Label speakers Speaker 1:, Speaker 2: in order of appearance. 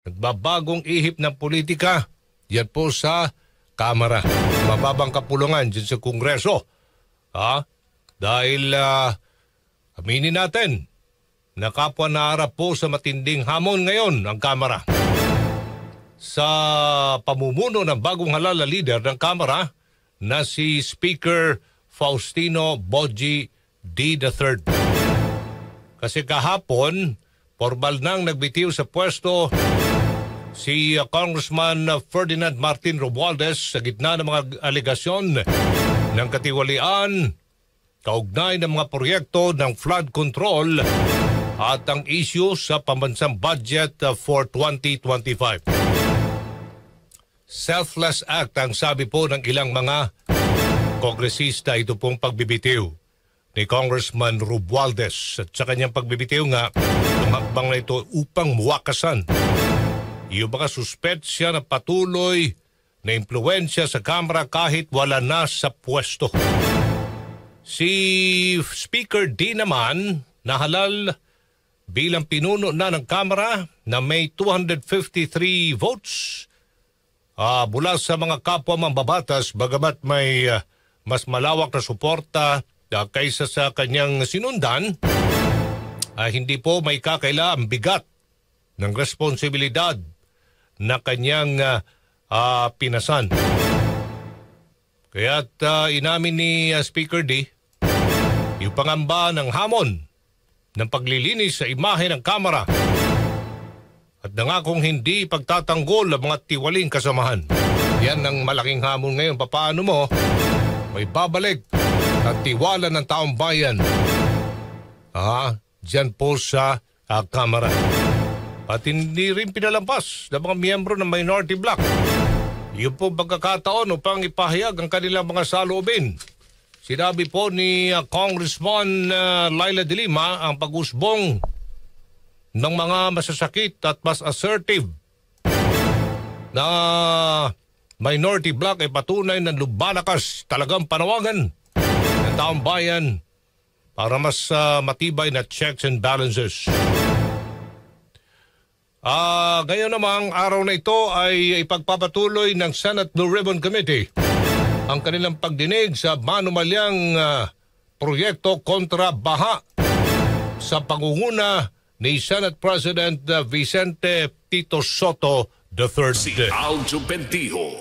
Speaker 1: Nagbabagong ihip ng politika. Yan po sa Kamara. Mababang kapulungan dyan sa Kongreso. Dahil aminin natin na kapwa naharap po sa matinding hamon ngayon ang Kamara. Sa pamumuno ng bagong halal na leader ng Kamara na si Speaker Faustino Boji D. III. Kasi kahapon, formal nang nagbitiw sa pwesto si Congressman Ferdinand Martin Romualdez sa gitna ng mga alegasyon ng katiwalian, kaugnay ng mga proyekto ng flood control at ang issue sa pambansang budget for 2025. Selfless act ang sabi po ng ilang mga kongresista. Ito pong pagbibitiw ni Congressman Romualdez at sa kanyang pagbibitiw nga tumakbang na ito upang muwakasan yung mga suspetsya na patuloy na impluwensya sa Kamara kahit wala na sa pwesto. Si Speaker D naman nahalal bilang pinuno na ng Kamara na may 253 votes mula sa mga kapwa mambabatas, bagamat may mas malawak na suporta kaysa sa kanyang sinundan, hindi po may kakaila ang bigat ng responsibilidad na kanyang pinasan. Kaya't inamin ni Speaker D yung pangamba ng hamon ng paglilinis sa imahe ng Kamara at nangakong hindi pagtatanggol ang mga tiwaling kasamahan. Yan ang malaking hamon ngayon. Papaano mo may babalik ang tiwala ng taong bayan dyan po sa Kamara. At hindi rin pinalampas ng mga miyembro ng minority bloc yung po pagkakataon upang ipahayag ang kanilang mga saloobin. Sinabi po ni Congressman Laila de Lima ang pag-usbong ng mga masasakit at mas assertive na minority bloc ay patunay ng lubalakas talagang panawagan ng taong bayan para mas matibay na checks and balances. Ngayon namang araw na ito ay ipagpapatuloy ng Senate Blue Ribbon Committee ang kanilang pagdinig sa manumalyang proyekto kontra baha sa pangunguna ni Senate President Vicente Tito Soto III.
Speaker 2: Si Aljo Bendijo.